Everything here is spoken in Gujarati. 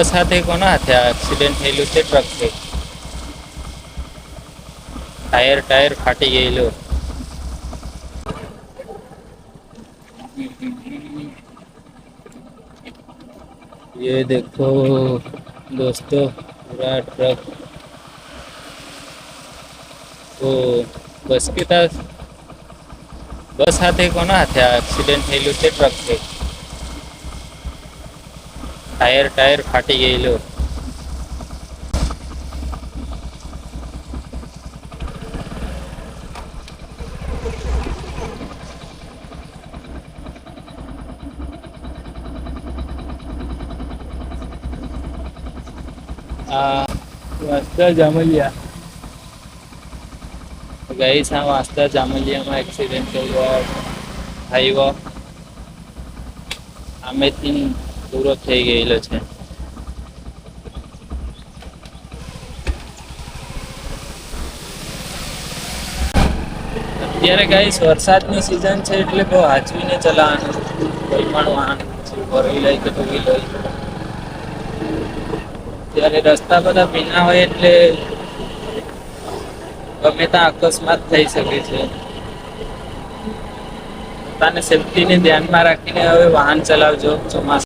સાથે કોના હાથે આ એક્સિડન્ટ થયેલું છે? ટ્રક છે. ટાયર ફાટી ગયેલું. ये देखो दोस्तों, पूरा ट्रक तो बस के पास બસ સાથે કોના હાથે આ એક્સિડન્ટ થયેલું છે? ટ્રક છે. ટાયર ફાટી ગયેલું. વાસ્તા જામલિયા ગાઈસ, આ વાસ્તા જામલિયામાં એક્સિડન્ટ થયો. હાઈવો આમેથી પૂરો થઈ ગયેલો છે. અત્યારે ગાઈસ વરસાદની સિઝન છે એટલે બહુ હાચવીને ચલાવવાનું. કોઈ પણ વાહન ફોર વ્હીલર કે ટુ વ્હીલર, ત્યારે રસ્તા બધા ભીના હોય એટલે ગમે ત્યાં અકસ્માત થઈ શકે છે. પોતાની સેફટીને ધ્યાનમાં રાખીને હવે વાહન ચલાવજો ચોમાસા